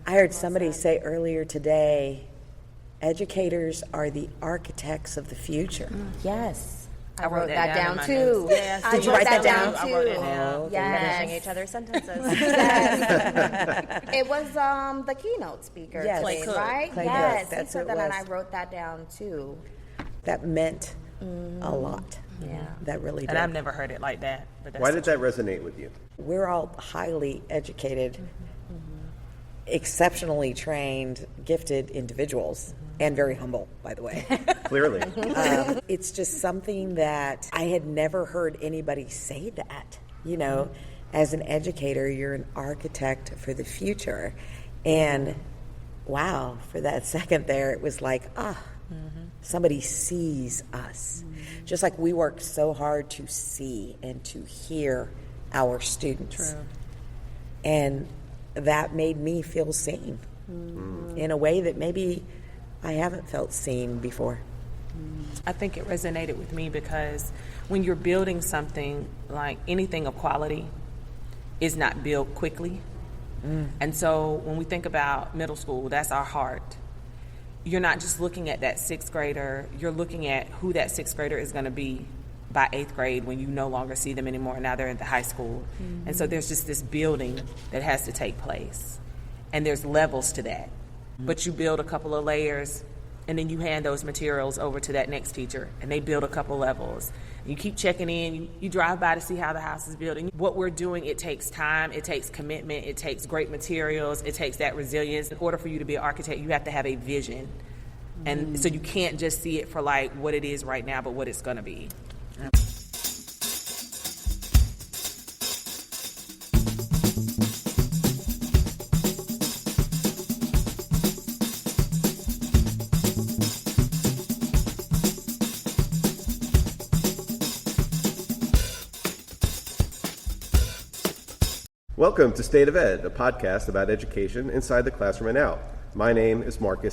I heard somebody say earlier today, educators are the architects of the future. Yes. I wrote that down too. Yes. Did you write that down? I wrote it down. Yes. Finishing each other's sentences. Yes. It was the keynote speaker, Yes. today, Clay Cook. right? Clay Yes, Cook. That's he who said it that, and was. I wrote that down too. That meant a lot. Yeah. That really did. And I've never heard it like that. But that's Why did that resonate with you? We're all highly educated, exceptionally trained, gifted individuals, and very humble, by the way. Clearly. It's just something that I had never heard anybody say that. You know, as an educator, you're an architect for the future. And wow, for that second there, it was like, somebody sees us. Just like we work so hard to see and to hear our students. True. And that made me feel seen in a way that maybe I haven't felt seen before. I think it resonated with me because when you're building something, like anything of quality is not built quickly. And so when we think about middle school, that's our heart. You're not just looking at that sixth grader, you're looking at who that sixth grader is going to be by eighth grade when you no longer see them anymore. Now they're in the high school. And so there's just this building that has to take place. And there's levels to that. But you build a couple of layers, and then you hand those materials over to that next teacher, and they build a couple levels. You keep checking in, you drive by to see how the house is building. What we're doing, it takes time, it takes commitment, it takes great materials, it takes that resilience. In order for you to be an architect, you have to have a vision. And so you can't just see it for like what it is right now, but what it's gonna be. Welcome to State of Ed, a podcast about education inside the classroom and out. My name is Marc.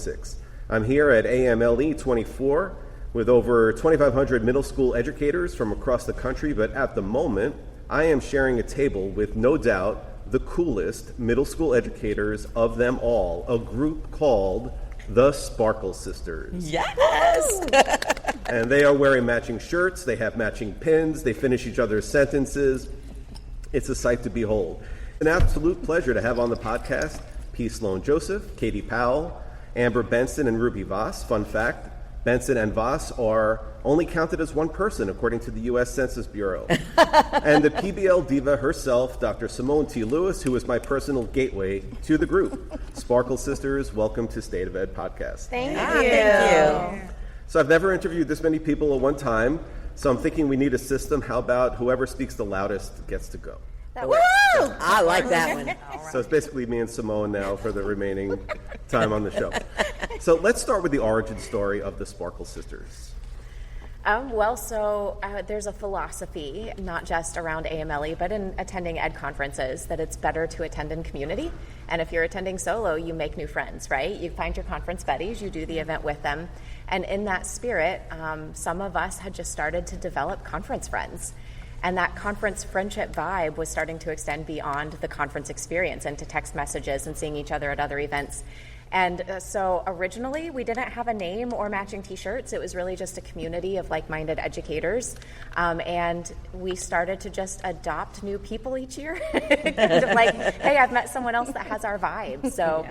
I'm here at AMLE 24 with over 2,500 middle school educators from across the country, but at the moment, I am sharing a table with no doubt the coolest middle school educators of them all, a group called the Sparkle Sisters. Yes! And they are wearing matching shirts, they have matching pins, they finish each other's sentences. It's a sight to behold. An absolute pleasure to have on the podcast P. Sloan Joseph, Katie Powell, Amber Benson, and Ruby Voss. Fun fact, Benson and Voss are only counted as one person according to the U.S. Census Bureau. And the PBL diva herself, Dr. Simone T. Lewis, who is my personal gateway to the group. Sparkle Sisters, welcome to State of Ed Podcast. Thank you. Thank you. So I've never interviewed this many people at one time, so I'm thinking we need a system. How about whoever speaks the loudest gets to go? That works. I like that one. So it's basically me and Simone now for the remaining time on the show. So let's start with the origin story of the Sparkle Sisters. There's a philosophy, not just around AMLE, but in attending ed conferences, that it's better to attend in community. And if you're attending solo, you make new friends, right? You find your conference buddies, you do the event with them. And in that spirit, some of us had just started to develop conference friends. And that conference friendship vibe was starting to extend beyond the conference experience into text messages and seeing each other at other events. And so originally we didn't have a name or matching t-shirts. It was really just a community of like-minded educators. And we started to just adopt new people each year. Like, hey, I've met someone else that has our vibe. So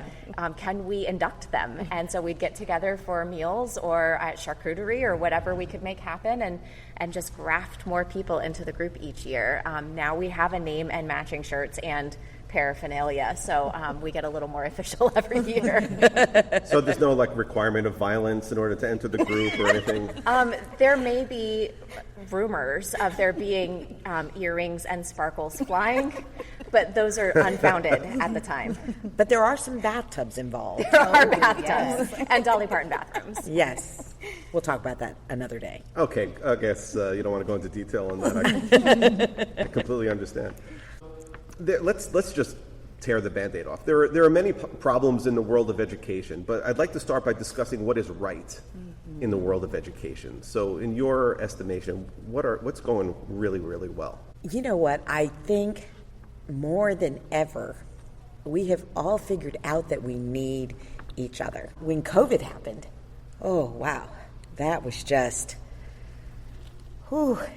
can we induct them? And so we'd get together for meals or at charcuterie or whatever we could make happen and just graft more people into the group each year. Now we have a name and matching shirts and paraphernalia, so we get a little more official every year. So there's no requirement of violence in order to enter the group or anything? There may be rumors of there being earrings and sparkles flying, but those are unfounded at the time. But there are some bathtubs involved. There are bathtubs and Dolly Parton bathrooms. Yes. We'll talk about that another day. Okay, I guess you don't want to go into detail on that. I completely understand. Let's just tear the Band-Aid off. There are many problems in the world of education, but I'd like to start by discussing what is right in the world of education. So in your estimation, what's going really, really well? You know what? I think more than ever, we have all figured out that we need each other. When COVID happened, oh, wow, that was just,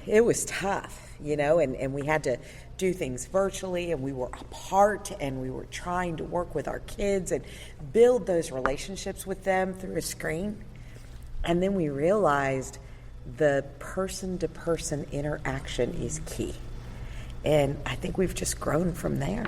it was tough, and we had to do things virtually, and we were apart, and we were trying to work with our kids and build those relationships with them through a screen. And then we realized the person-to-person interaction is key. And I think we've just grown from there.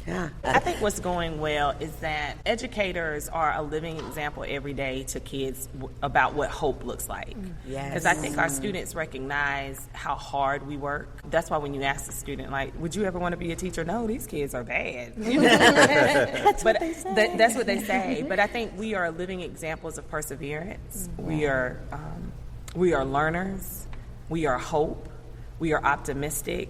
Yeah. I think what's going well is that educators are a living example every day to kids about what hope looks like. Yes. Because I think our students recognize how hard we work. That's why when you ask a student, like, would you ever want to be a teacher? No, these kids are bad. That's what they say. That's what they say. But I think we are living examples of perseverance. We are learners. We are hope. We are optimistic.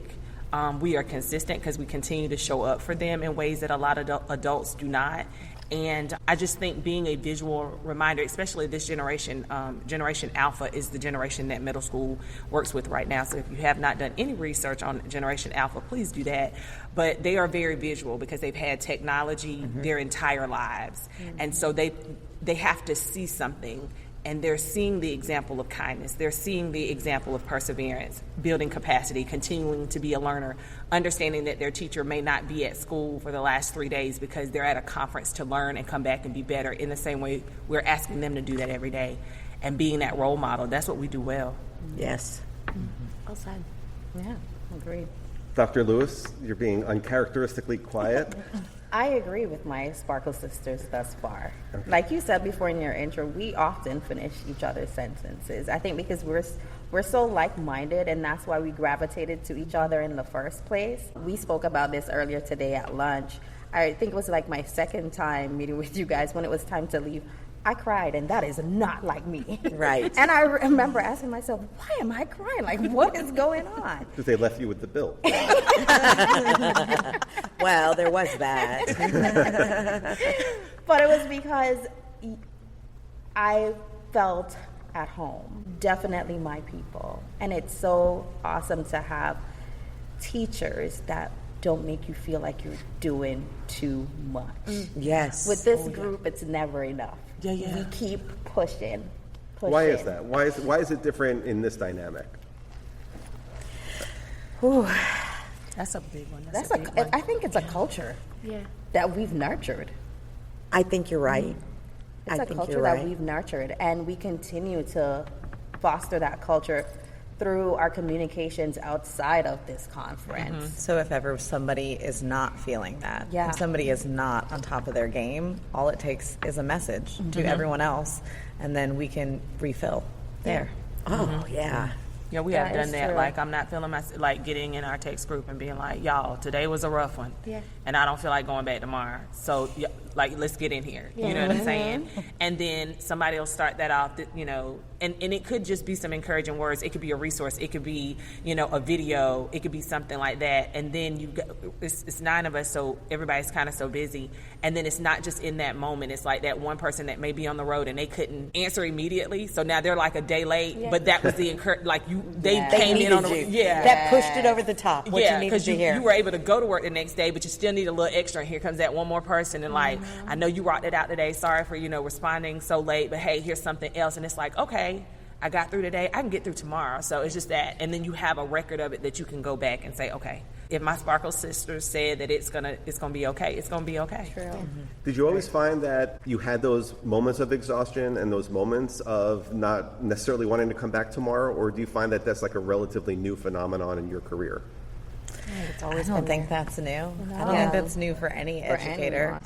We are consistent because we continue to show up for them in ways that a lot of adults do not. And I just think being a visual reminder, especially this generation, Generation Alpha is the generation that middle school works with right now. So if you have not done any research on Generation Alpha, please do that. But they are very visual because they've had technology their entire lives. And so they have to see something. And they're seeing the example of kindness. They're seeing the example of perseverance, building capacity, continuing to be a learner, understanding that their teacher may not be at school for the last 3 days because they're at a conference to learn and come back and be better. In the same way, we're asking them to do that every day. And being that role model, that's what we do well. Yes. Well said. Yeah, agreed. Dr. Lewis, you're being uncharacteristically quiet. I agree with my Sparkle sisters thus far. Like you said before in your intro, we often finish each other's sentences. I think because we're so like-minded, and that's why we gravitated to each other in the first place. We spoke about this earlier today at lunch. I think it was like my second time meeting with you guys when it was time to leave. I cried, and that is not like me. Right. And I remember asking myself, why am I crying? Like, what is going on? Because they left you with the bill. Well, there was that. But it was because I felt at home, definitely my people. And it's so awesome to have teachers that don't make you feel like you're doing too much. Yes. With this group, it's never enough. Yeah. We keep pushing. Why is that? Why is it different in this dynamic? That's a big one. I think it's a culture that we've nurtured. I think you're right. It's a culture that we've nurtured, and we continue to foster that culture through our communications outside of this conference. So if ever somebody is not feeling that, if somebody is not on top of their game, all it takes is a message to everyone else, and then we can refill there. Oh, yeah. Yeah, we have done that. True. Like, I'm not feeling like getting in our text group and being like, y'all, today was a rough one. Yeah. And I don't feel like going back tomorrow. So, like, let's get in here. Yeah. You know what I'm saying? And then somebody will start that off, and it could just be some encouraging words. It could be a resource. It could be, a video. It could be something like that. And then it's 9 of us, so everybody's kind of so busy. And then it's not just in that moment. It's like that one person that may be on the road and they couldn't answer immediately. So now they're like a day late, but that was the they came in on the that pushed it over the top. What you needed to hear. You were able to go to work the next day, but you still need a little extra. And here comes that one more person, and like, I know you rocked it out today. Sorry for responding so late, but hey, here's something else. And it's like, okay, I got through today. I can get through tomorrow. So it's just that, and then you have a record of it that you can go back and say, okay, if my Sparkle sisters said that it's gonna be okay, it's gonna be okay. True. Did you always find that you had those moments of exhaustion and those moments of not necessarily wanting to come back tomorrow, or do you find that that's like a relatively new phenomenon in your career? I don't think that's new. I don't think that's new for any educator.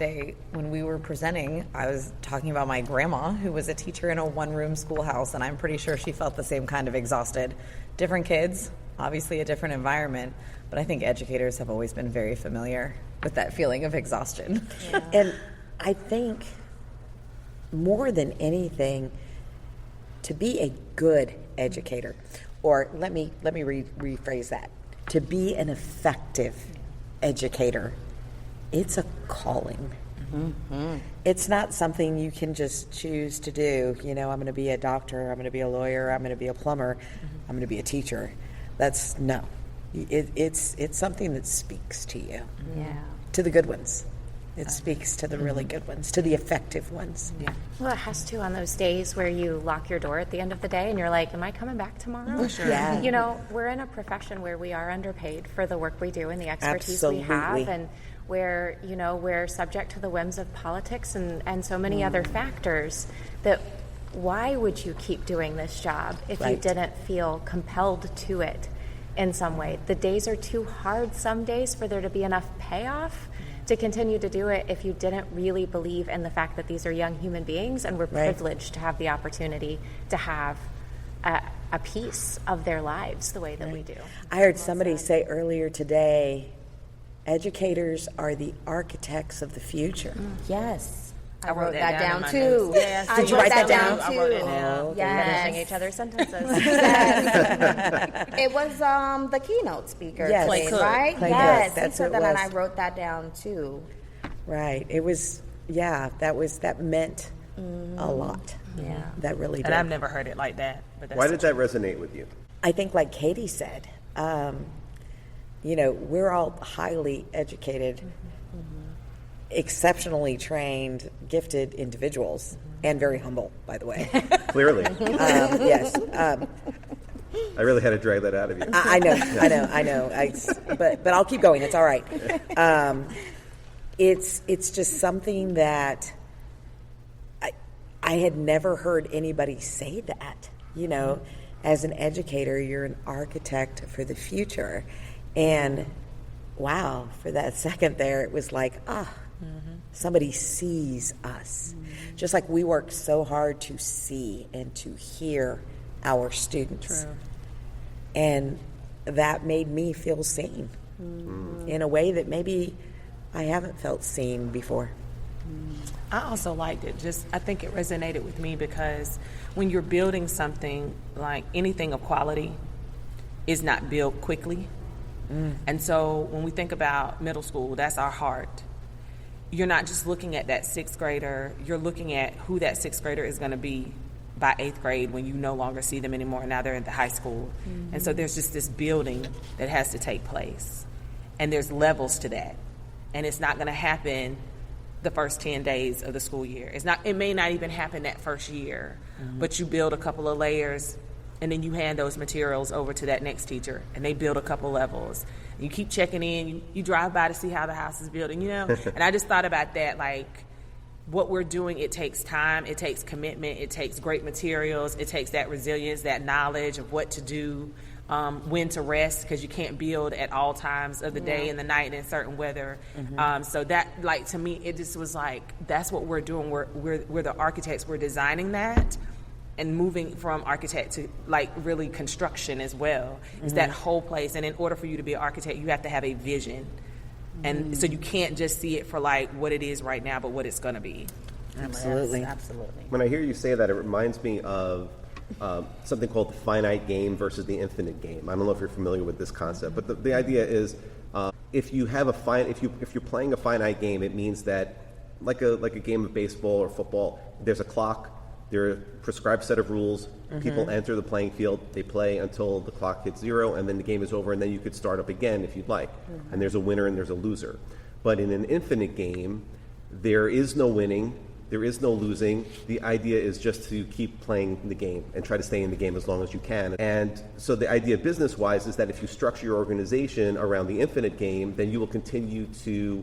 When we were presenting, I was talking about my grandma, who was a teacher in a one-room schoolhouse, and I'm pretty sure she felt the same kind of exhausted. Different kids, obviously a different environment, but I think educators have always been very familiar with that feeling of exhaustion. Yeah. And I think more than anything, to be a good educator, or let me rephrase that, to be an effective educator, it's a calling. It's not something you can just choose to do. I'm going to be a doctor, I'm going to be a lawyer, I'm going to be a plumber, I'm going to be a teacher. It's something that speaks to you. Yeah. To the good ones. It speaks to the really good ones, to the effective ones. Yeah. Well, it has to on those days where you lock your door at the end of the day and you're like, am I coming back tomorrow? Sure. Yeah. You know, we're in a profession where we are underpaid for the work we do and the expertise we have, Absolutely. and where, you know, we're subject to the whims of politics and so many other factors that why would you keep doing this job if you Right. didn't feel compelled to it in some way? The days are too hard some days for there to be enough payoff to continue to do it if you didn't really believe in the fact that these are young human beings and we're Right. privileged to have the opportunity to have a piece of their lives the way that we do. I heard somebody say earlier today, educators are the architects of the future. Yes. I wrote wrote that that down down in my too. notes. Yes. Did you write that down? I wrote it down. Oh, Finishing Yes. each other's sentences. It was the keynote speaker, Yes. Clay today, Cook. right? Clay Yes, Cook, that's he said who it that, and was. I wrote that down too. Right. It was, that meant a lot. Yeah. That really did. And I've never heard it like that. But that's Why did that resonate with you? I think, like Katie said, you know, we're all highly educated, exceptionally trained, gifted individuals, and very humble, by the way. Clearly. Yes. I really had to drag that out of you. I know. But I'll keep going. It's all right. It's just something that I had never heard anybody say that. You know, as an educator, you're an architect for the future, and wow, for that second there, it was like somebody sees us, just like we work so hard to see and to hear our students. True. And that made me feel seen in a way that maybe I haven't felt seen before. I also liked it. I think it resonated with me because when you're building something, like anything of quality is not built quickly. And so when we think about middle school, that's our heart. You're not just looking at that sixth grader, you're looking at who that sixth grader is going to be by eighth grade when you no longer see them anymore. Now they're in the high school. And so there's just this building that has to take place. And there's levels to that. And it's not going to happen the first 10 days of the school year. It may not even happen that first year, but you build a couple of layers and then you hand those materials over to that next teacher and they build a couple levels. You keep checking in, you drive by to see how the house is building, you know? And I just thought about that, like what we're doing, it takes time, it takes commitment, it takes great materials, it takes that resilience, that knowledge of what to do, when to rest, because you can't build at all times of the day and the night and in certain weather. So that, like, to me, it just was like, that's what we're doing. We're the architects. We're designing that and moving from architect to, like, really construction as well. It's that whole place. And in order for you to be an architect, you have to have a vision. And so you can't just see it for, like, what it is right now, but what it's going to be. Absolutely. Absolutely. When I hear you say that, it reminds me of something called the finite game versus the infinite game. I don't know if you're familiar with this concept, but the idea is if you have if you're playing a finite game, it means that like a game of baseball or football, there's a clock, there are a prescribed set of rules. People enter the playing field, they play until the clock hits 0, and then the game is over, and then you could start up again if you'd like. And there's a winner and there's a loser. But in an infinite game, there is no winning. There is no losing. The idea is just to keep playing the game and try to stay in the game as long as you can. And so the idea business-wise is that if you structure your organization around the infinite game, then you will continue to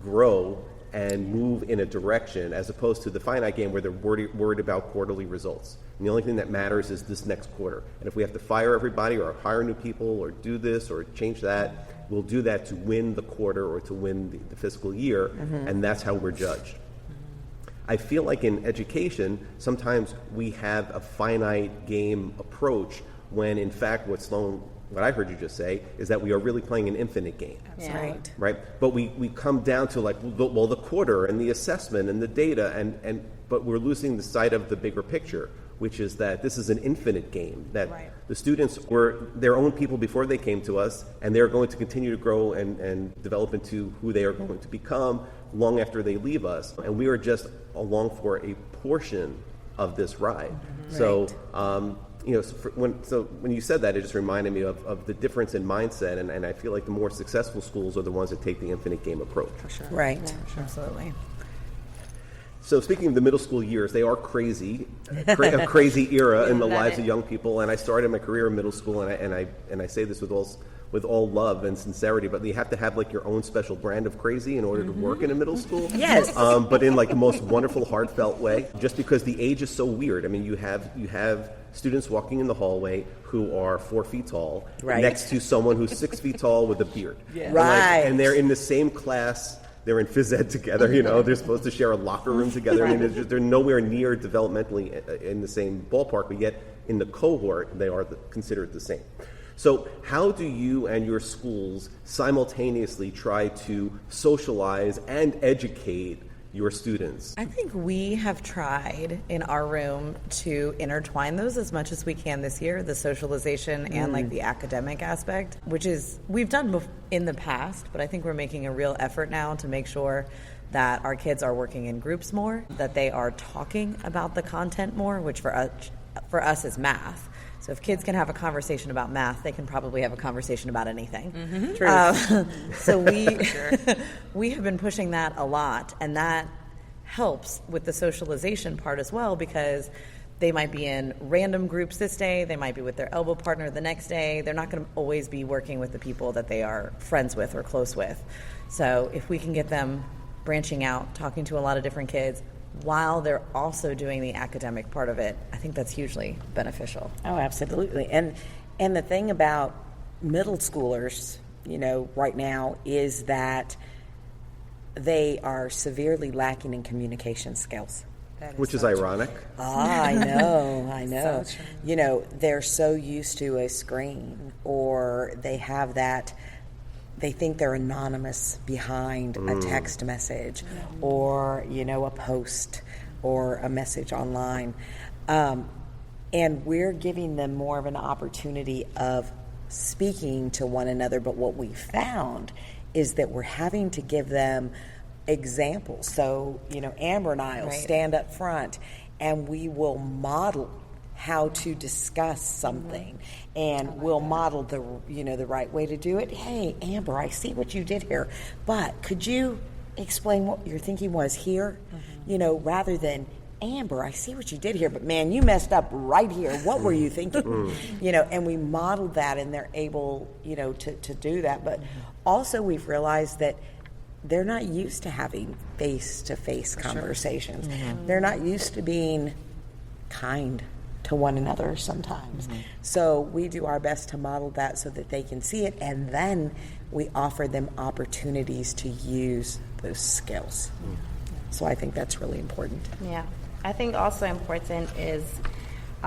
grow and move in a direction, as opposed to the finite game where they're worried about quarterly results. And the only thing that matters is this next quarter. And if we have to fire everybody or hire new people or do this or change that, we'll do that to win the quarter or to win the fiscal year, and that's how we're judged. I feel like in education, sometimes we have a finite game approach when, in fact, what I heard you just say is that we are really playing an infinite game. Yeah. Right. But we come down to like, well, the quarter and the assessment and the data, but we're losing the sight of the bigger picture, which is that this is an infinite game, that the students were their own people before they came to us, and they're going to continue to grow and develop into who they are going to become long after they leave us. And we are just along for a portion of this ride. So So when you said that, it just reminded me of the difference in mindset, and I feel like the more successful schools are the ones that take the infinite game approach. For sure. Right. Yeah, absolutely. So speaking of the middle school years, they are crazy, a crazy era in the lives of young people. And I started my career in middle school, and I say this with all love and sincerity, but you have to have like your own special brand of crazy in order to work in a middle school. Yes. But in like the most wonderful, heartfelt way, just because the age is so weird. I mean, you have students walking in the hallway who are 4 feet tall, right, next to someone who's 6 feet tall with a beard. Yeah. Right. And they're in the same class. They're in phys ed together, they're supposed to share a locker room together. I mean, they're nowhere near developmentally in the same ballpark, but yet in the cohort, they are considered the same. So how do you and your schools simultaneously try to socialize and educate your students? I think we have tried in our room to intertwine those as much as we can this year, the socialization and like the academic aspect, which is we've done in the past, but I think we're making a real effort now to make sure that our kids are working in groups more, that they are talking about the content more, which for us is math. So if kids can have a conversation about math, they can probably have a conversation about anything. Mm-hmm. True. So we have been pushing that a lot, and that helps with the socialization part as well, because they might be in random groups this day, they might be with their elbow partner the next day. They're not going to always be working with the people that they are friends with or close with. So if we can get them branching out, talking to a lot of different kids, while they're also doing the academic part of it, I think that's hugely beneficial. Oh, absolutely. And the thing about middle schoolers, right now is that they are severely lacking in communication skills. Which is ironic. I know. So true. They're so used to a screen, or they have that. They think they're anonymous behind a text message or, a post or a message online. And we're giving them more of an opportunity of speaking to one another. But what we found is that we're having to give them examples. So, Amber and I will stand up front and we will model how to discuss something, and we'll model the right way to do it. Hey, Amber, I see what you did here, but could you explain what your thinking was here? Rather than, Amber, I see what you did here, but man, you messed up right here. What were you thinking? And we modeled that, and they're able, to do that. But also we've realized that they're not used to having face-to-face conversations. They're not used to being kind to one another sometimes. So we do our best to model that so that they can see it, and then we offer them opportunities to use those skills. So I think that's really important. Yeah. I think also important is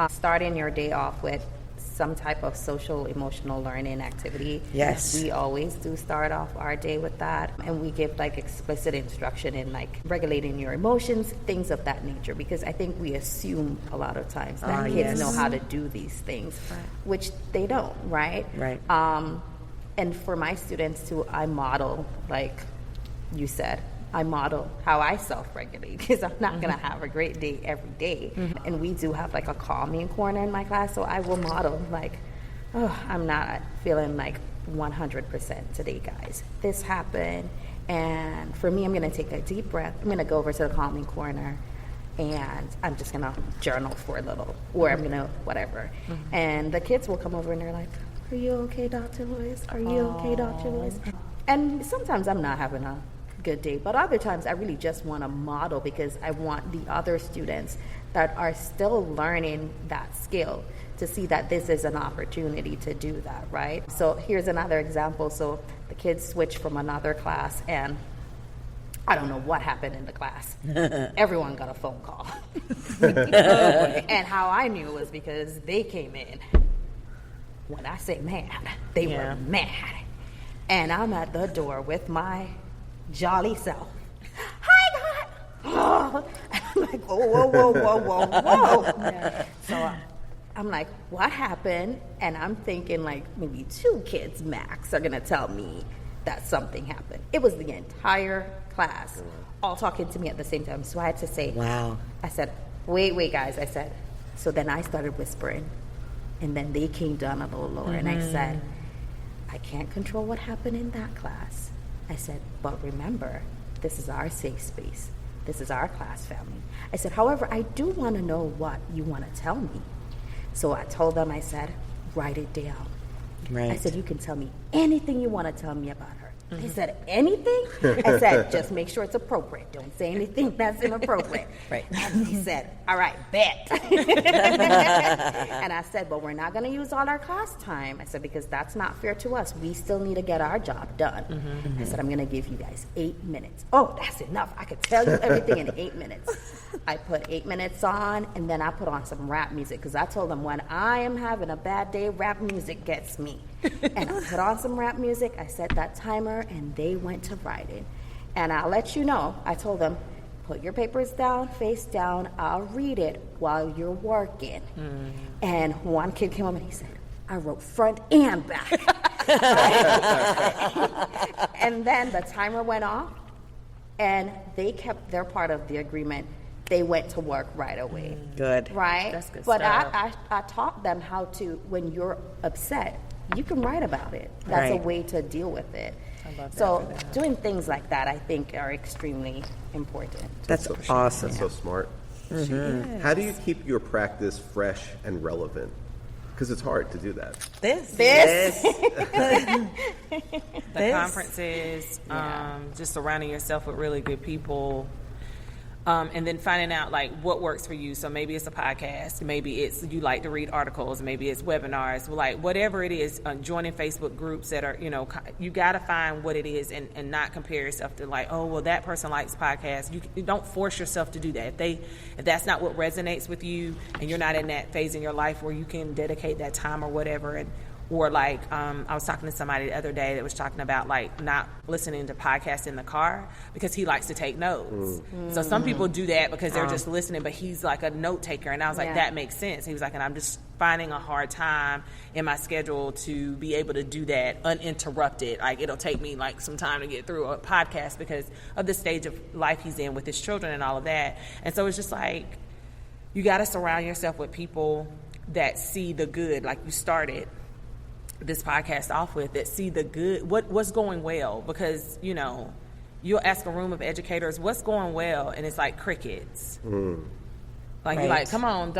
starting your day off with some type of social emotional learning activity. Yes. We always do start off our day with that, and we give like explicit instruction in like regulating your emotions, things of that nature, because I think we assume a lot of times that kids know how to do these things, which they don't, right? Right. And for my students too, I model, like you said, I model how I self-regulate, because I'm not going to have a great day every day. And we do have like a calming corner in my class, so I will model like, I'm not feeling like 100% today, guys. This happened, and for me, I'm going to take a deep breath. I'm going to go over to the calming corner, and I'm just going to journal for a little, or I'm going to whatever. And the kids will come over and they're like, are you okay, Dr. Lewis? Are you okay, Dr. Lewis? And sometimes I'm not having a good day, but other times I really just want to model, because I want the other students that are still learning that skill to see that this is an opportunity to do that, right? So here's another example. So the kids switched from another class, and I don't know what happened in the class. Everyone got a phone call. And how I knew was because they came in. When I say mad, they were mad. And I'm at the door with my jolly self. Hi, God! I'm like, whoa. So I'm like, what happened? And I'm thinking like maybe 2 kids max are going to tell me that something happened. It was the entire class all talking to me at the same time. So I had to say, wow. I said, wait, guys. I said, so then I started whispering, And then they came down a little lower. And I said, I can't control what happened in that class. I said, but remember, this is our safe space. This is our class family. I said, however, I do want to know what you want to tell me. So I told them, I said, write it down. Right. I said, you can tell me anything you want to tell me about her. They said, anything? I said, just make sure it's appropriate. Don't say anything that's inappropriate. Right. And he said, all right, bet. And I said, but we're not going to use all our class time. I said, because that's not fair to us. We still need to get our job done. I said, I'm going to give you guys 8 minutes. Oh, that's enough. I could tell you everything in 8 minutes. I put 8 minutes on, and then I put on some rap music, because I told them when I am having a bad day, rap music gets me. And I put on some rap music. I set that timer, and they went to writing. And I'll let you know, I told them, put your papers down, face down. I'll read it while you're working. And one kid came up and he said, I wrote front and back. And then the timer went off, and they kept their part of the agreement. They went to work right away. Good. Right? That's good but stuff. I taught them how to, when you're upset, you can write about it. That's a Right. way to deal with it. I love that So for them. doing things like that, I think, are extremely important. That's awesome. That's so smart. How do you keep your practice fresh and relevant? Because it's hard to do that. The conferences, just surrounding yourself with really good people, and then finding out like what works for you. So maybe it's a podcast, maybe it's you like to read articles, maybe it's webinars, like whatever it is, joining Facebook groups that are, you got to find what it is and not compare yourself to like, oh, well, that person likes podcasts. You don't force yourself to do that. If that's not what resonates with you and you're not in that phase in your life where you can dedicate that time or whatever, or like I was talking to somebody the other day that was talking about like not listening to podcasts in the car because he likes to take notes. So some people do that because they're just listening, but he's like a note taker. And I was like, that makes sense. He was like, and I'm just finding a hard time in my schedule to be able to do that uninterrupted. Like it'll take me like some time to get through a podcast because of the stage of life he's in with his children and all of that. And so it's just like, you got to surround yourself with people that see the good, like you started this podcast off with, that see the good, what's going well, because you'll ask a room of educators what's going well, and it's like crickets. Like, Right. you're like, come on,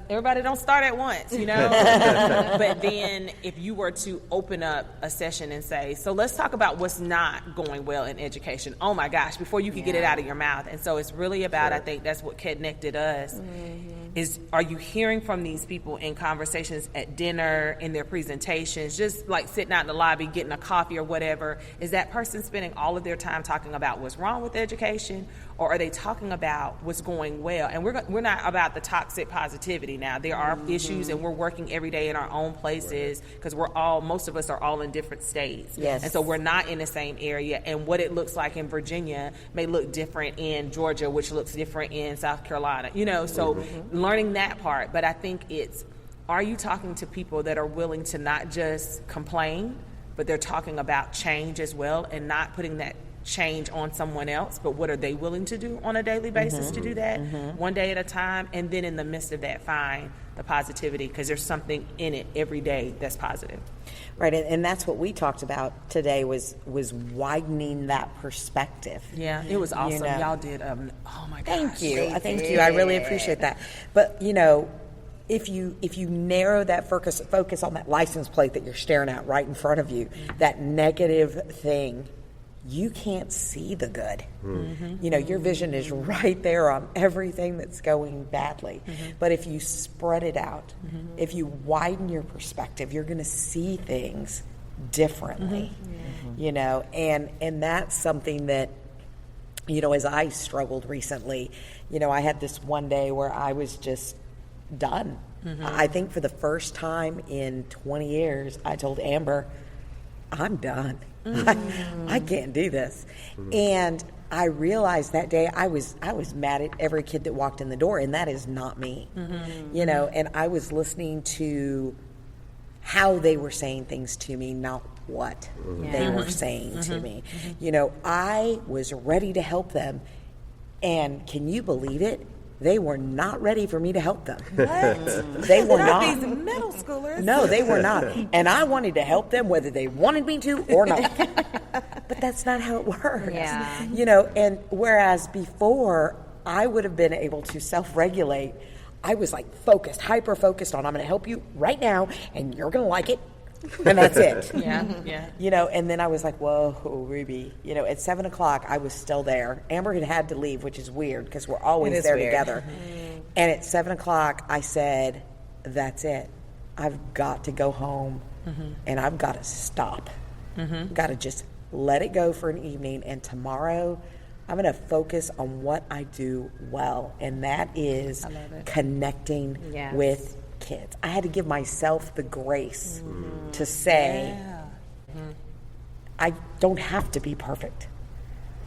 everybody don't start at once, But then if you were to open up a session and say, so let's talk about what's not going well in education. Oh my gosh, before you could get it out of your mouth. And so it's really about, I think that's what connected us, is are you hearing from these people in conversations at dinner, in their presentations, just like sitting out in the lobby, getting a coffee or whatever? Is that person spending all of their time talking about what's wrong with education, or are they talking about what's going well? And we're not about the toxic positivity now. There are issues, and we're working every day in our own places because most of us are all in different states. Yes. And so we're not in the same area, and what it looks like in Virginia may look different in Georgia, which looks different in South Carolina, so learning that part. But I think are you talking to people that are willing to not just complain, but they're talking about change as well, and not putting that change on someone else, but what are they willing to do on a daily basis to do that, one day at a time, and then in the midst of that find the positivity, because there's something in it every day that's positive. Right, and that's what we talked about today was widening that perspective. Yeah, it was awesome. Y'all did, oh my gosh. Thank you. I really appreciate that. But, if you narrow that focus on that license plate that you're staring at right in front of you, that negative thing, you can't see the good. Your vision is right there on everything that's going badly. But if you spread it out, if you widen your perspective, you're going to see things differently. And that's something that, as I struggled recently, I had this one day where I was just done. I think for the first time in 20 years, I told Amber, I'm done. I can't do this. And I realized that day I was mad at every kid that walked in the door, and that is not me. And I was listening to how they were saying things to me, not what they were saying to me. I was ready to help them, and can you believe it? they were not ready for me to help them. What? They were not. These middle schoolers. No, they were not. And I wanted to help them whether they wanted me to or not. But that's not how it works. Yeah. You know, and whereas before I would have been able to self-regulate, I was like focused, hyper-focused on, I'm going to help you right now, and you're going to like it. And that's it. Yeah. You know, and then I was like, whoa, Ruby. You know, at 7 o'clock, I was still there. Amber had to leave, which is weird because we're always there together. And at 7 o'clock, I said, that's it. I've got to go home, and I've got to stop. Got to just let it go for an evening. And tomorrow, I'm going to focus on what I do well, and that is connecting with kids. I had to give myself the grace to say, I don't have to be perfect.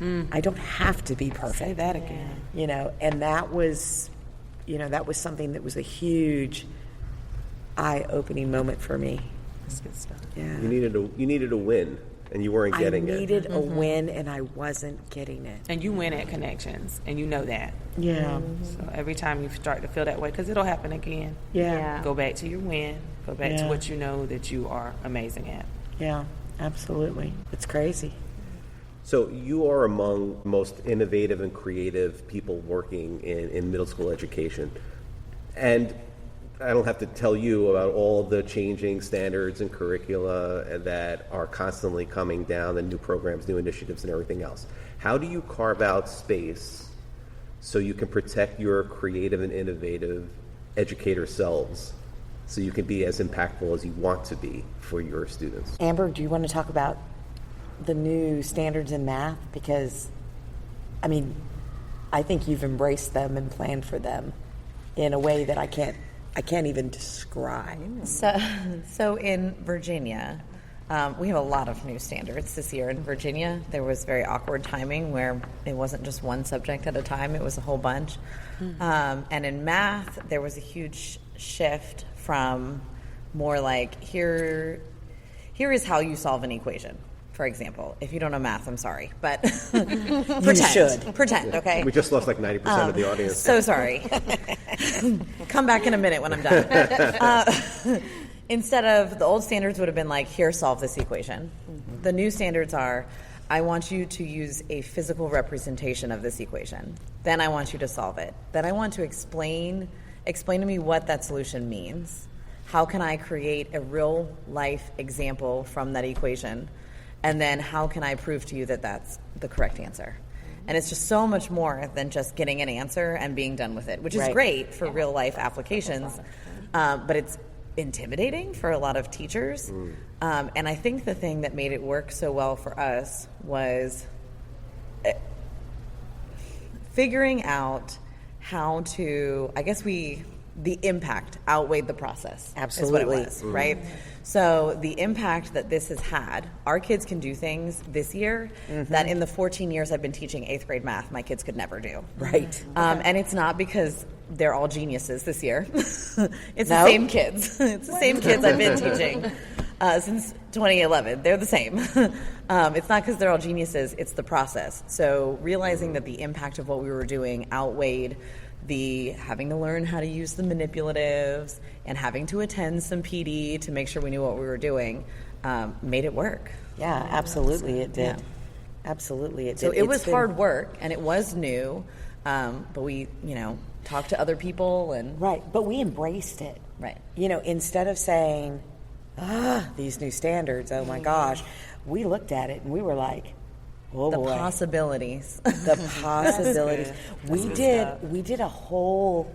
I don't have to be perfect. Say that again. You know, and that was, you know, that was something that was a huge eye-opening moment for me. That's good stuff. Yeah. You needed a win, and you weren't getting it. I needed a win, and I wasn't getting it. And you win at connections, and you know that. Yeah. So every time you start to feel that way, because it'll happen again. Yeah. Go back to your win. Go back to what you know that you are amazing at. Yeah, absolutely. It's crazy. So you are among the most innovative and creative people working in middle school education. And I don't have to tell you about all the changing standards and curricula that are constantly coming down, and new programs, new initiatives, and everything else. How do you carve out space so you can protect your creative and innovative educator selves so you can be as impactful as you want to be for your students? Amber, do you want to talk about the new standards in math? Because, I mean, I think you've embraced them and planned for them in a way that I can't even describe. So in Virginia, we have a lot of new standards this year. In Virginia, there was very awkward timing where it wasn't just one subject at a time, it was a whole bunch. And in math, there was a huge shift from more like, here is how you solve an equation. For example, if you don't know math, I'm sorry, but pretend, okay? We just lost like 90% of the audience. So sorry. Come back in a minute when I'm done. Instead of, the old standards would have been like, here, solve this equation. The new standards are, I want you to use a physical representation of this equation. Then I want you to solve it. Then I want to explain to me what that solution means. How can I create a real life example from that equation? And then how can I prove to you that that's the correct answer? And it's just so much more than just getting an answer and being done with it, which is great for real life applications. But it's intimidating for a lot of teachers. And I think the thing that made it work so well for us was figuring out how to, the impact outweighed the process. Absolutely. Is what it was, right? So the impact that this has had, our kids can do things this year that in the 14 years I've been teaching 8th grade math, my kids could never do. Right. And it's not because they're all geniuses this year. It's the same kids. It's the same kids I've been teaching since 2011. They're the same. It's not because they're all geniuses, it's the process. So realizing that the impact of what we were doing outweighed the having to learn how to use the manipulatives and having to attend some PD to make sure we knew what we were doing made it work. Yeah, absolutely it did. Yeah. Absolutely it did. So it was hard work and it was new, but we, talked to other people and... Right, but we embraced it. Right. Instead of saying, these new standards, oh my gosh, we looked at it and we were like, oh the boy. Possibilities. The possibilities. We did a whole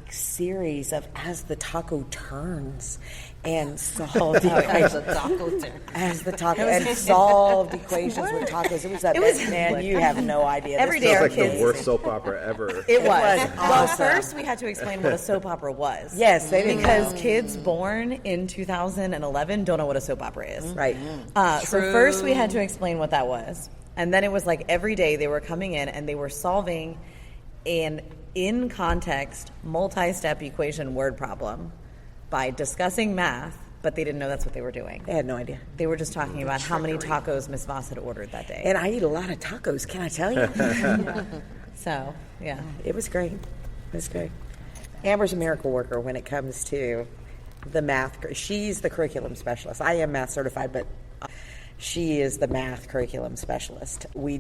series of as the taco turns and solved equations. As the taco and solved equations with tacos. It was man, you have no idea. Every this day our like kids. The worst soap opera ever. It was. Awesome. Well, first we had to explain what a soap opera was. Yes, they didn't because kids born in 2011 don't know what a soap opera is. Right. So first we had to explain what that was. And then it was like every day they were coming in and they were solving an in-context, multi-step equation word problem by discussing math, but they didn't know that's what they were doing. They had no idea. They were just talking about how many tacos Miss Voss had ordered that day. And I eat a lot of tacos, can I tell you? So, yeah. It was great. That's great. Amber's a miracle worker when it comes to the math. She's the curriculum specialist. I am math certified, but she is the math curriculum specialist. We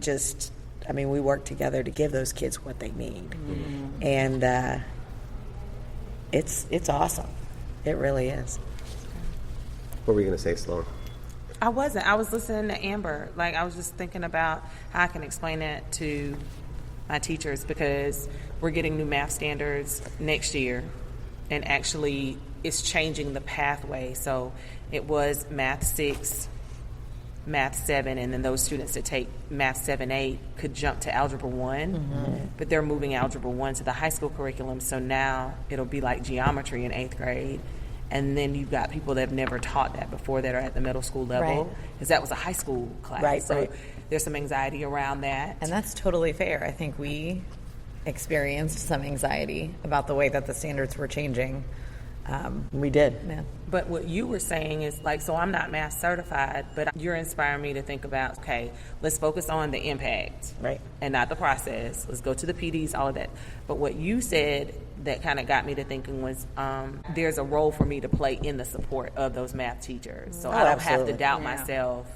work together to give those kids what they need. Mm-hmm. And it's awesome. It really is. What were you going to say, Sloan? I wasn't. I was listening to Amber. Like, I was just thinking about how I can explain it to my teachers, because we're getting new math standards next year, and actually it's changing the pathway. So it was Math 6, Math 7, and then those students that take Math 7-8 could jump to Algebra 1, mm-hmm. but they're moving Algebra 1 to the high school curriculum, so now it'll be like geometry in 8th grade. And then you've got people that have never taught that before that are at the middle school level, because that was a high school class. Right, so right. There's some anxiety around that. And that's totally fair. I think we experienced some anxiety about the way that the standards were changing. We did. Yeah. But what you were saying is, like, so I'm not math certified, but you're inspiring me to think about, okay, let's focus on the impact, right, and not the process. Let's go to the PDs, all of that. But what you said that kind of got me to thinking was, there's a role for me to play in the support of those math teachers. So I don't have to doubt myself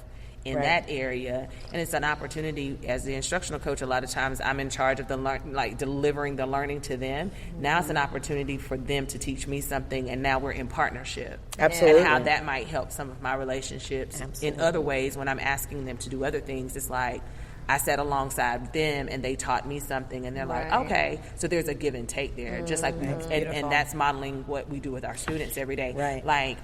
in that area, and it's an opportunity. As the instructional coach, a lot of times I'm in charge of delivering the learning to them. Mm-hmm. Now it's an opportunity for them to teach me something, and now we're in partnership. Absolutely. And how that might help some of my relationships in other ways. When I'm asking them to do other things, it's like I sat alongside them and they taught me something, and they're like, okay, so there's a give and take there. Just like, and that's modeling what we do with our students every day. Right. Like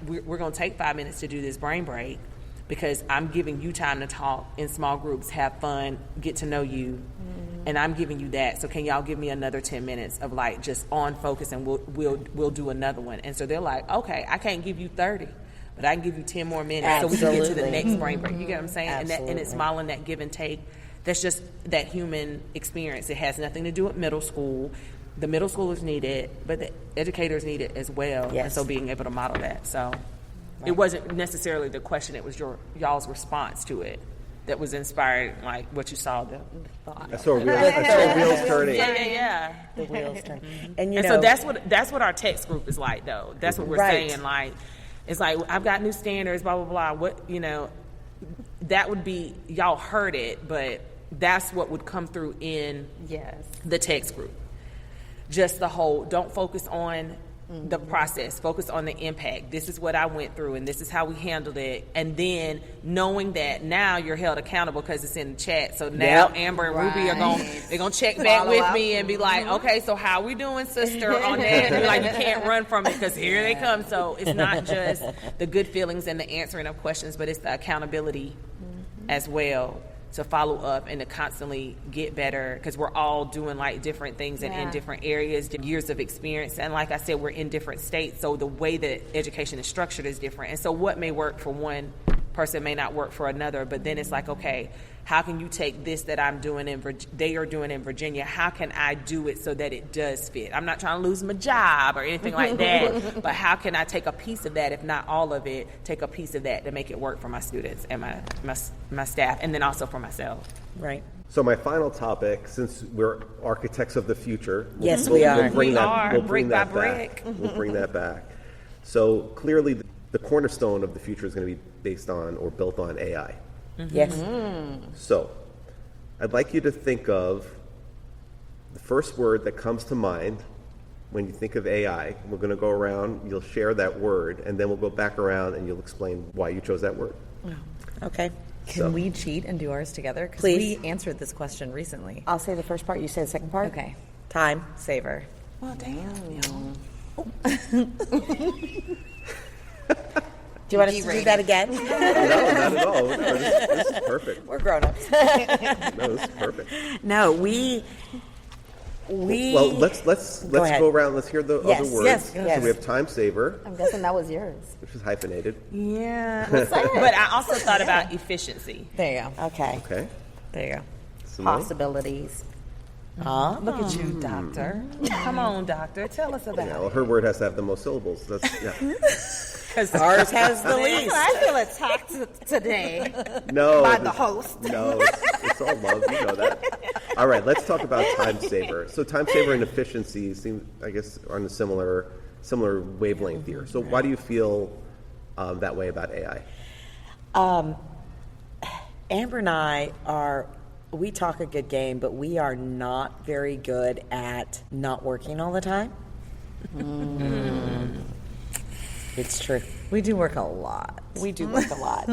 we're going to take 5 minutes to do this brain break, because I'm giving you time to talk in small groups, have fun, get to know you, and I'm giving you that. So can y'all give me another 10 minutes of like just on focus, and we'll do another one. And so they're like, okay, I can't give you 30, but I can give you 10 more minutes so we can get to the next brain break. You get what I'm saying? And it's modeling that give and take. That's just that human experience. It has nothing to do with middle school. The middle schoolers need it, but the educators need it as well. Yes. And so being able to model that. So it wasn't necessarily the question, it was y'all's response to it that was inspired, like what you saw. I saw wheels turning. Yeah. The wheels turning. And so that's what our text group is like, though. That's what we're saying. Like, it's like, I've got new standards, blah, blah, blah. What, that would be, y'all heard it, but that's what would come through in the text group. Just the whole, don't focus on the process, focus on the impact. This is what I went through, and this is how we handled it. And then knowing that now you're held accountable because it's in the chat. So now Amber and Ruby are gonna check back with me and be like, okay, so how we doing, sister, on that? And be like, you can't run from it because here they come. So it's not just the good feelings and the answering of questions, but it's the accountability as well, to follow up and to constantly get better, because we're all doing like different things and in different areas, years of experience. And like I said, we're in different states, so the way that education is structured is different. And so what may work for one person may not work for another, but then it's like, okay, how can you take this that I'm doing they are doing in Virginia, how can I do it so that it does fit? I'm not trying to lose my job or anything like that, but how can I take a piece of that, if not all of it, take a piece of that to make it work for my students and my staff, and then also for myself. Right. So my final topic, since we're architects of the future, yes, we are. We'll bring that back. We'll bring that back. So clearly, the cornerstone of the future is going to be based on or built on AI. Mm-hmm. Yes. Mm-hmm. So I'd like you to think of the first word that comes to mind when you think of AI. We're going to go around, you'll share that word, and then we'll go back around and you'll explain why you chose that word. Okay. Can we cheat and do ours together? Because we answered this question recently. I'll say the first part, you say the second part? Okay. Time. Saver. Well, damn. Do you want us to do that again? No, not at all. No, this is perfect. We're grown-ups. No, this is perfect. No, we. Well, let's go around. Let's hear the other words. Yes. So we have time saver, I'm guessing that was yours. which is hyphenated. Yeah. But I also thought about efficiency. There you go. Okay. Okay. There you go. Simone? Possibilities. Look at you, doctor. Come on, doctor. Tell us about Yeah, it. well, her word has to have the most syllables. That's Because Ours has the least. I feel attacked today no by the host. No, it's It's all love. You know that. All right, let's talk about time saver. So time saver and efficiency seem, I guess, are on a similar wavelength here. So why do you feel that way about AI? Amber and I we talk a good game, but we are not very good at not working all the time. It's true. We do work a lot. We do work a lot.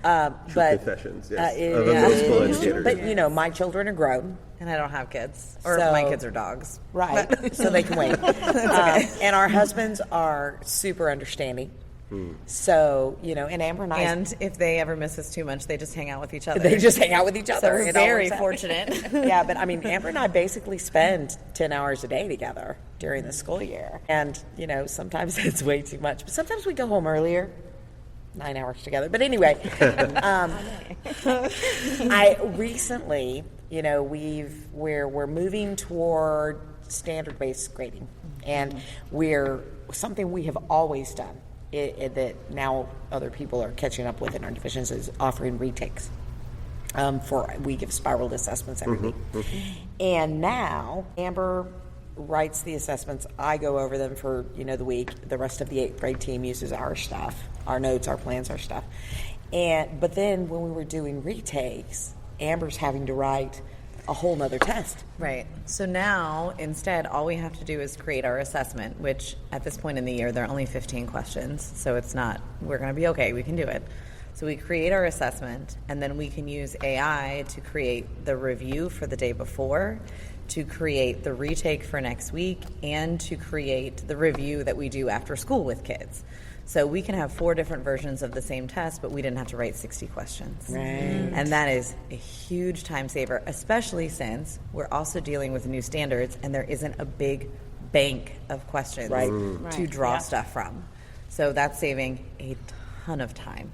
But confessions, yes. Of a middle school educator. But my children are grown. And I don't have kids. Or my kids are dogs. Right. So they can wait. And our husbands are super understanding. So, and Amber and I... And if they ever miss us too much, they just hang out with each other. They just hang out with each other. So we're very fortunate. Yeah, but Amber and I basically spend 10 hours a day together during the school year. And, sometimes it's way too much. But sometimes we go home earlier. 9 hours together. But anyway, I recently, we're moving toward standard-based grading. And something we have always done. That now other people are catching up with in our divisions is offering retakes. We give spiraled assessments every week. And now Amber writes the assessments. I go over them for the week. The rest of the 8th grade team uses our stuff, our notes, our plans, our stuff. But then when we were doing retakes, Amber's having to write a whole nother test. Right. So now, instead, all we have to do is create our assessment, which at this point in the year, there are only 15 questions. So we're going to be okay. We can do it. So we create our assessment, and then we can use AI to create the review for the day before, to create the retake for next week, and to create the review that we do after school with kids. So we can have 4 different versions of the same test, but we didn't have to write 60 questions. Right. And that is a huge time saver, especially since we're also dealing with new standards and there isn't a big bank of questions to draw stuff from. So that's saving a ton of time.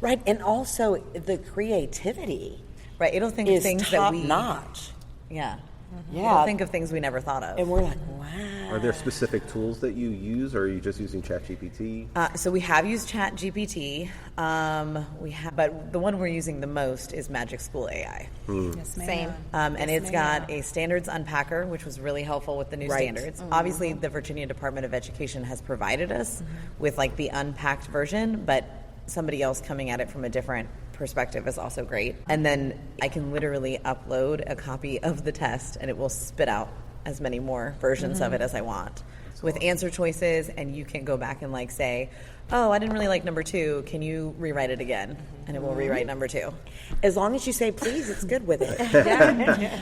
Right, and also the creativity. Right, it'll think of things that we... top-notch. Yeah. Yeah. It'll think of things we never thought of. And we're like, wow. Are there specific tools that you use, or are you just using ChatGPT? So we have used ChatGPT. But the one we're using the most is Magic School AI. Yes, ma'am. Same. And it's got a standards unpacker, which was really helpful with the new standards. Obviously, the Virginia Department of Education has provided us with the unpacked version, but somebody else coming at it from a different perspective is also great. And then I can literally upload a copy of the test and it will spit out as many more versions of it as I want with answer choices, and you can go back and say, oh, I didn't really like number 2. Can you rewrite it again? And it will rewrite number 2. As long as you say please, it's good with it.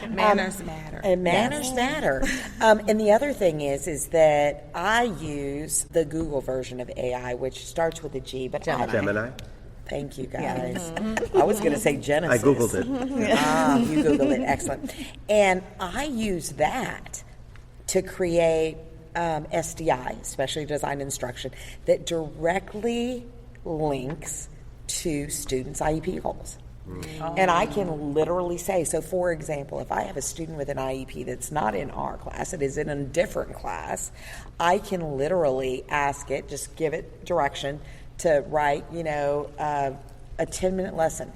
Manners matter. And manners matter. And the other thing is that I use the Google version of AI, which starts with a G, but Gemini. Thank you, guys. I was going to say Genesis. I Googled it. You Googled it. Excellent. And I use that to create SDI, Specially Designed Instruction, that directly links to students' IEP goals. And I can literally say, so for example, if I have a student with an IEP that's not in our class, it is in a different class, I can literally ask it, just give it direction to write, a 10-minute lesson,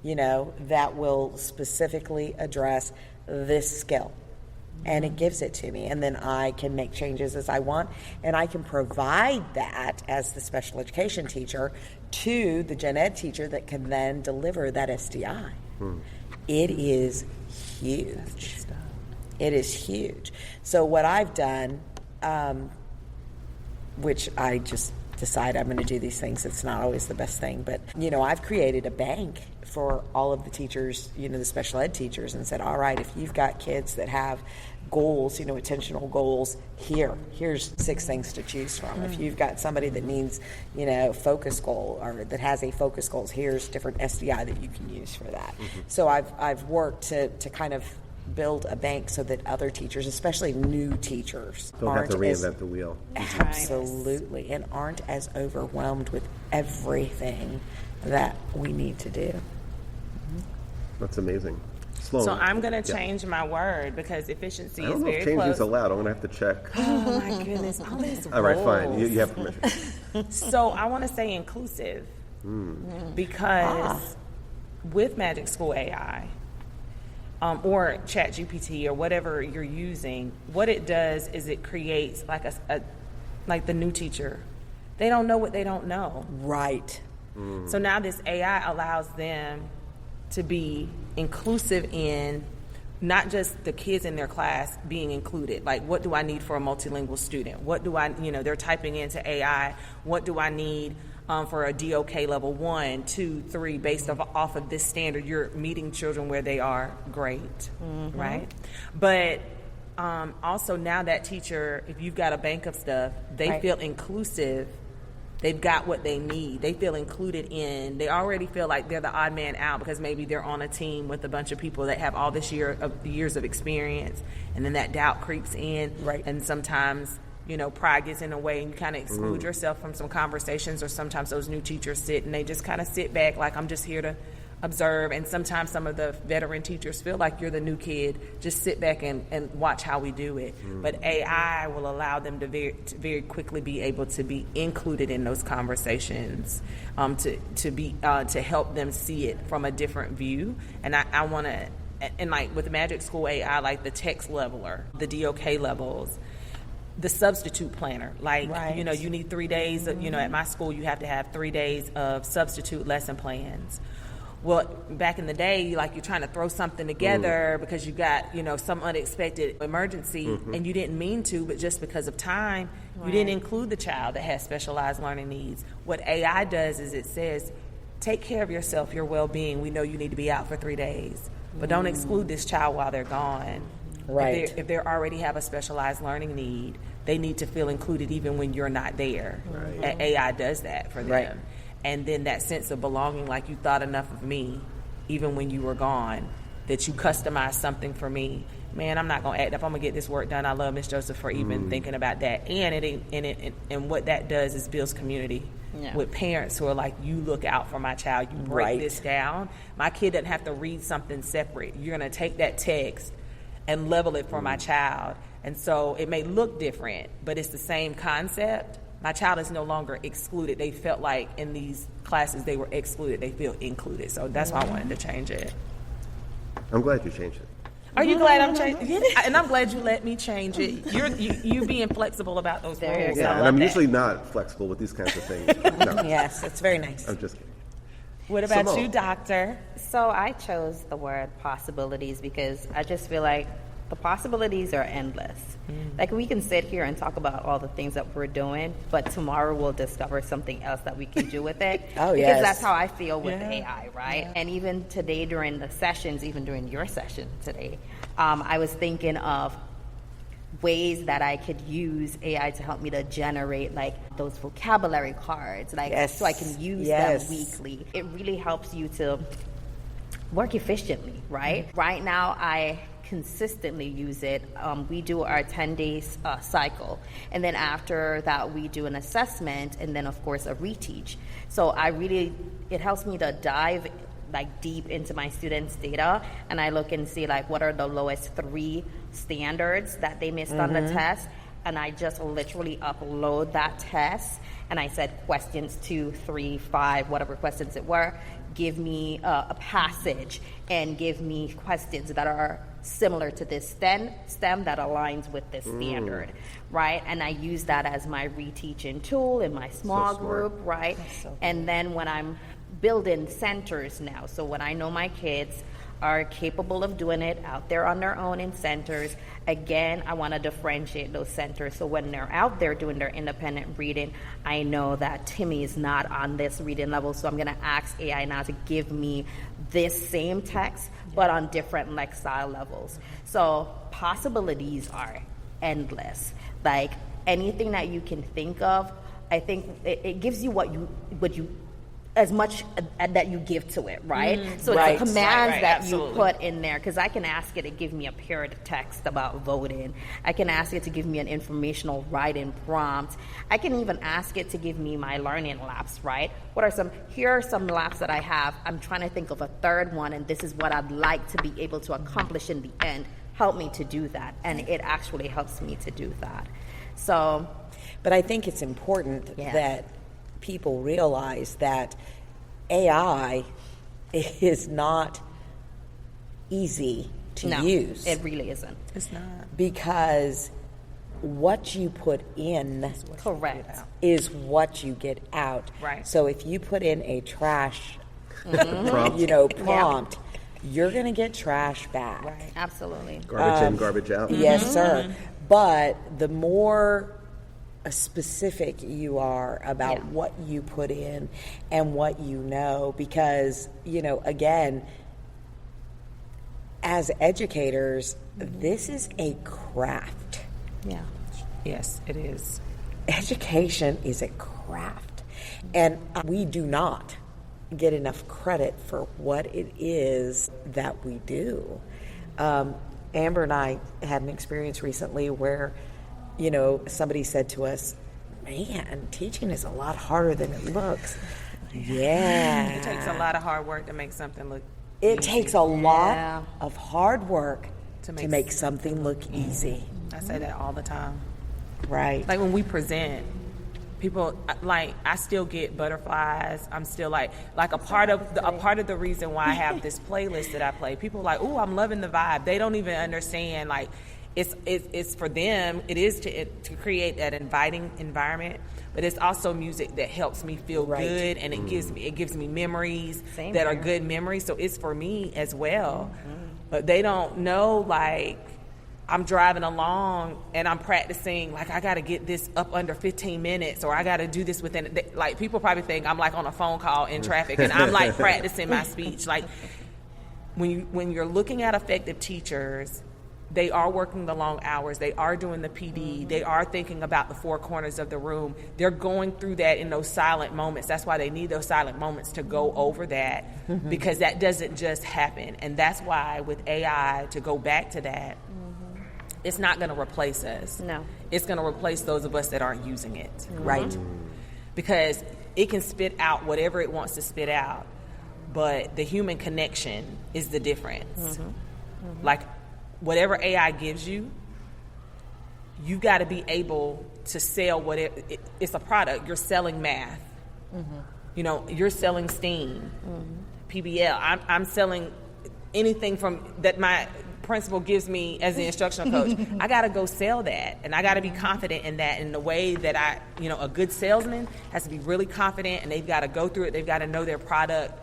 that will specifically address this skill. And it gives it to me, and then I can make changes as I want, and I can provide that as the special education teacher to the gen ed teacher that can then deliver that SDI. It is huge. It is huge. So what I've done, which I just decide I'm going to do these things, it's not always the best thing, but I've created a bank for all of the teachers, the special ed teachers, and said, all right, if you've got kids that have goals, attentional goals, here's 6 things to choose from. If you've got somebody that needs, focus goal, or that has a focus goals, here's different SDI that you can use for that. So I've worked to kind of build a bank so that other teachers, especially new teachers, don't have to reinvent the wheel. Absolutely, and aren't as overwhelmed with everything that we need to do. That's amazing. Sloan. So I'm going to change my word because efficiency I don't is know very if change close. is allowed. I'm going to have to check. Oh my goodness! All these All right, fine. rules. You have permission. So I want to say inclusive because with Magic School AI, or ChatGPT or whatever you're using, what it does is it creates like the new teacher. They don't know what they don't know. Right. So now this AI allows them to be inclusive in not just the kids in their class being included. Like, what do I need for a multilingual student? What do I, they're typing into AI, what do I need for a DOK level 1, 2, 3, based off of this standard? You're meeting children where they are. Great, right? But also now that teacher, if you've got a bank of stuff, they feel inclusive. They've got what they need. They feel included in. They already feel like they're the odd man out because maybe they're on a team with a bunch of people that have all this years of experience, and then that doubt creeps in. Right. And sometimes, pride gets in the way, and you kind of exclude yourself from some conversations. Or sometimes those new teachers sit and they just kind of sit back, like, I'm just here to observe. And sometimes some of the veteran teachers feel like you're the new kid. Just sit back and watch how we do it. But AI will allow them to very quickly be able to be included in those conversations, to help them see it from a different view. And I want to, and like with Magic School AI, like the text leveler, the DOK levels, the substitute planner, like, you need 3 days of, at my school you have to have 3 days of substitute lesson plans. Well, back in the day, like, you're trying to throw something together because you got, some unexpected emergency, and you didn't mean to, but just because of time, you didn't include the child that has specialized learning needs. What AI does is it says, take care of yourself, your well-being. We know you need to be out for 3 days, but don't exclude this child while they're gone. Right. If they already have a specialized learning need, they need to feel included even when you're not there. Right. AI does that for them. Right. And then that sense of belonging, like, you thought enough of me, even when you were gone, that you customized something for me. Man, I'm not going to act up. I'm going to get this work done. I love Miss Joseph for even thinking about that. And what that does is builds community with parents who are like, you look out for my child. You break this down. My kid doesn't have to read something separate. You're going to take that text and level it for my child. And so it may look different, but it's the same concept. My child is no longer excluded. They felt like in these classes they were excluded. They feel included. So that's why I wanted to change it. I'm glad you changed it. Are you glad I'm changing? And I'm glad you let me change it. You being flexible about those rules. Yeah, and I'm usually not flexible with these kinds of things. No. Yes, it's very nice. I'm just kidding. What about Simone? you, Doctor? So I chose the word possibilities because I just feel like the possibilities are endless. Like, we can sit here and talk about all the things that we're doing, but tomorrow we'll discover something else that we can do with it. Oh, because yes. that's how I feel with AI, right? And even today during the sessions, even during your session today, I was thinking of ways that I could use AI to help me to generate, like, those vocabulary cards, like, so I can use them weekly. It really helps you to work efficiently, right? Right now, I consistently use it. We do our 10 days cycle, and then after that we do an assessment, and then of course a reteach. So it helps me to dive like deep into my students' data, and I look and see like what are the lowest 3 standards that they missed on the test, and I just literally upload that test, and I said questions 2, 3, 5, whatever questions it were, give me a passage and give me questions that are similar to this STEM that aligns with this standard, right? And I use that as my reteaching tool in my small group, right? And then when I'm building centers now, so when I know my kids are capable of doing it out there on their own in centers, again, I want to differentiate those centers. So when they're out there doing their independent reading, I know that Timmy is not on this reading level, so I'm going to ask AI now to give me this same text, but on different like style levels. So possibilities are endless. Like, anything that you can think of, I think it gives you what you as much that you give to it, right? So it's the commands that you put in there, because I can ask it to give me a paired text about voting. I can ask it to give me an informational writing prompt. I can even ask it to give me my learning laps, right? Here are some laps that I have. I'm trying to think of a third one, and this is what I'd like to be able to accomplish in the end. Help me to do that. And it actually helps me to do that. So, but I think it's important that people realize that AI is not easy to No, use. it really isn't. It's not. Because what you put in Correct. is what you get out. Right. So if you put in a trash, Prompt. prompt, you're going to get trash back. Right. Absolutely. Garbage in, garbage out. Yes, sir. But the more specific you are about what you put in and what you know, because, again, as educators, this is a craft. Yeah. Yes, it is. Education is a craft, and we do not get enough credit for what it is that we do. Amber and I had an experience recently where, somebody said to us, man, teaching is a lot harder than it looks. Yeah. It takes a lot of hard work to make something look It easy. takes a lot of hard work To to make make something look easy. I say that all the time. Right. Like when we present, people I still get butterflies. I'm still like a part of the reason why I have this playlist that I play. People are like, "Oh, I'm loving the vibe." They don't even understand like it's for them. It is to create that inviting environment, but it's also music that helps me feel good, and it gives me memories that are good memories. So it's for me as well. But they don't know, like, I'm driving along and I'm practicing, like, I got to get this up under 15 minutes, or I got to do this within, like, people probably think I'm like on a phone call in traffic and I'm like practicing my speech. Like, when you're looking at effective teachers, they are working the long hours, they are doing the PD, they are thinking about the four corners of the room. They're going through that in those silent moments. That's why they need those silent moments to go over that, because that doesn't just happen. And that's why with AI, to go back to that, it's not going to replace us. No. It's going to replace those of us that aren't using it, right? Because it can spit out whatever it wants to spit out, but the human connection is the difference. Like, whatever AI gives you, you got to be able to sell it's a product. You're selling math. You're selling STEAM, PBL. I'm selling anything from that my principal gives me as the instructional coach. I got to go sell that, and I got to be confident in that, in the way that a good salesman has to be really confident, and they've got to go through it. They've got to know their product.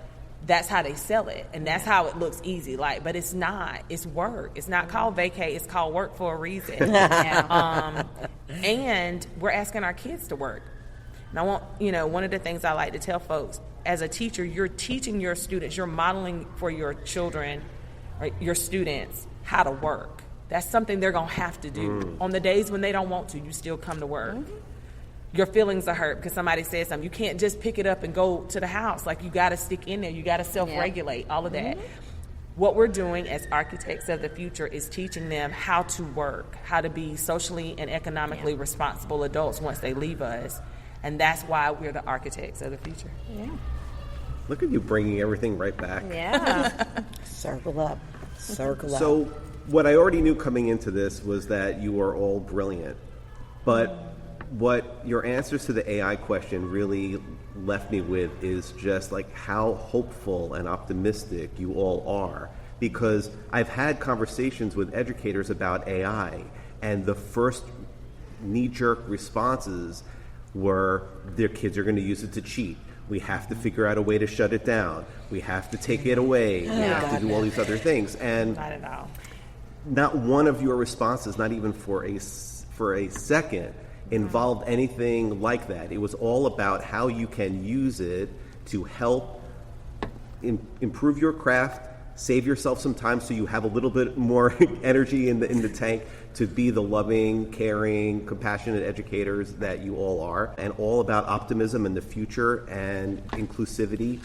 That's how they sell it, and that's how it looks easy. Like, but it's not. It's work. It's not called vacay. It's called work for a reason. And we're asking our kids to work. And I want, one of the things I like to tell folks, as a teacher, you're teaching your students, you're modeling for your children, or your students, how to work. That's something they're going to have to do. On the days when they don't want to, you still come to work. Your feelings are hurt because somebody said something. You can't just pick it up and go to the house. Like, you got to stick in there. You got to self-regulate, all of that. What we're doing as architects of the future is teaching them how to work, how to be socially and economically responsible adults once they leave us. And that's why we're the architects of the future. Yeah. Look at you bringing everything right back. Yeah. Circle up. Circle up. So what I already knew coming into this was that you are all brilliant. But what your answers to the AI question really left me with is just like how hopeful and optimistic you all are. Because I've had conversations with educators about AI, and the first knee-jerk responses were their kids are going to use it to cheat. We have to figure out a way to shut it down. We have to take it away. We have to do all these other things. And Not at all. not one of your responses, not even for a second, involved anything like that. It was all about how you can use it to help improve your craft, save yourself some time so you have a little bit more energy in the tank to be the loving, caring, compassionate educators that you all are, and all about optimism in the future and inclusivity.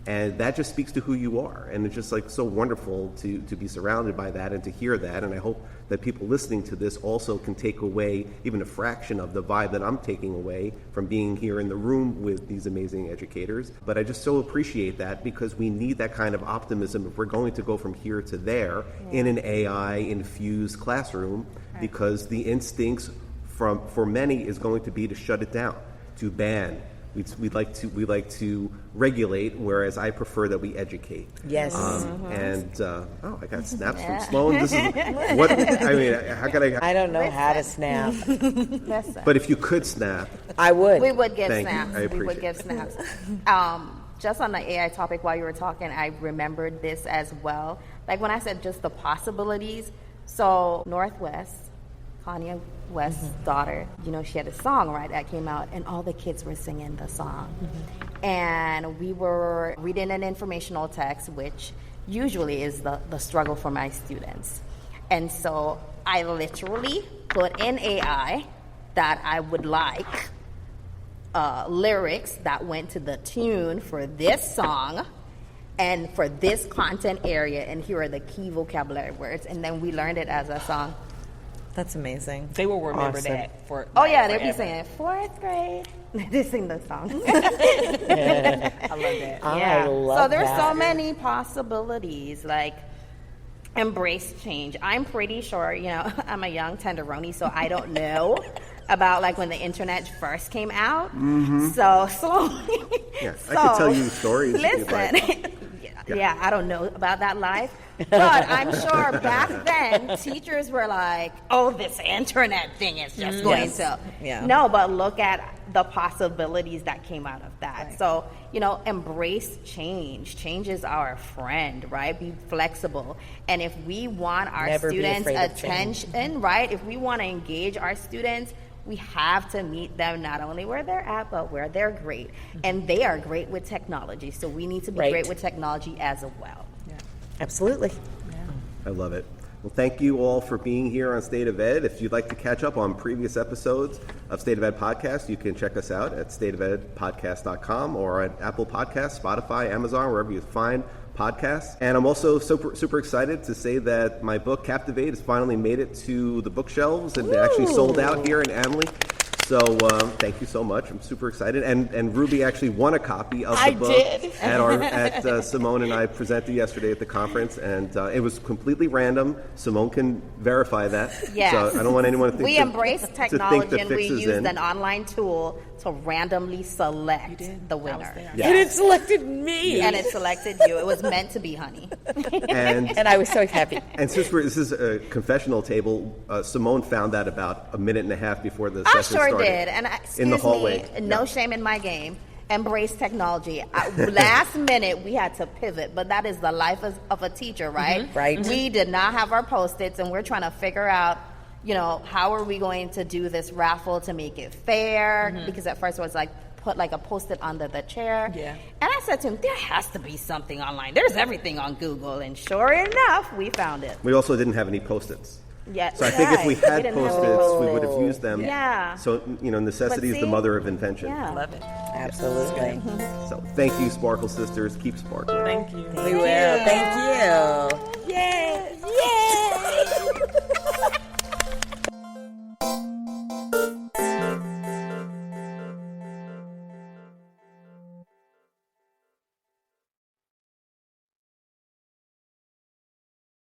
And that just speaks to who you are. And it's just like so wonderful to be surrounded by that and to hear that. And I hope that people listening to this also can take away even a fraction of the vibe that I'm taking away from being here in the room with these amazing educators. But I just so appreciate that, because we need that kind of optimism if we're going to go from here to there in an AI-infused classroom, because the instincts for many is going to be to shut it down, to ban, we like to regulate, whereas I prefer that we educate. Yes. And I got snaps from Sloan. This is what I mean. How can I? I don't know how to snap. Listen. But if you could snap, I would. We would give Thank you. snaps. I We would appreciate give snaps. Just on the AI topic, while you were talking, I remembered this as well. Like when I said just the possibilities. So Northwest, Kanye West's daughter, she had a song, right, that came out, and all the kids were singing the song. And we were reading an informational text, which usually is the struggle for my students. And so I literally put in AI that I would like lyrics that went to the tune for this song and for this content area, and here are the key vocabulary words, and then we learned it as a song. That's amazing. They will remember Awesome. that for Oh yeah, forever. they'll be saying 4th grade. They sing the song. I love that. I love So there's that. so many possibilities, like embrace change. I'm pretty sure, I'm a young tenderoni, so I don't know about like when the internet first came out. So slowly. yeah, I could tell you stories. if you'd like. Listen. Yeah, I don't know about that life, but I'm sure back then teachers were like, "Oh, this internet thing is just going to." Yeah. No, but look at the possibilities that came out of that. Right. So embrace change. Change is our friend, right? Be flexible, and if we want our Never be students' afraid of change. attention, right? If we want to engage our students, we have to meet them not only where they're at, but where they're great. And they are great with technology, so we need to be Right. great with technology as well. Absolutely. I love it. Well, thank you all for being here on State of Ed. If you'd like to catch up on previous episodes of State of Ed Podcast, you can check us out at stateofedpodcast.com or at Apple Podcasts, Spotify, Amazon, wherever you find podcasts. And I'm also super excited to say that my book, Captivate, has finally made it to the bookshelves and actually sold out here in AMLE. So thank you so much. I'm super excited. And Ruby actually won a copy of the book did. at Simone and I presented yesterday at the conference, and it was completely random. Simone can verify that. Yes. So I don't want anyone to think We embrace technology and we used in. an online tool to randomly select the I was winner. there. Yeah. And it selected me. And it selected you. It was meant to be, honey. And I was so happy. and since this is a confessional table, Simone found that about a minute and a half before the I session sure started. did. And in the hallway. No shame in my game. Embrace technology. Last minute, we had to pivot, but that is the life of a teacher, right? Right. We did not have our Post-its, and we're trying to figure out, how are we going to do this raffle to make it fair? Because at first it was like, put like a Post-it under the chair. Yeah. And I said to him, there has to be something online. There's everything on Google. And sure enough, we found it. We also didn't have any Post-its. Yeah. So I think if we had didn't have Post-its, we would have used them. Yeah. So, necessity is the see? mother of invention. Yeah. Love it. Absolutely. So thank you, Sparkle Sisters. Keep sparkling. Thank you. We will. Thank you.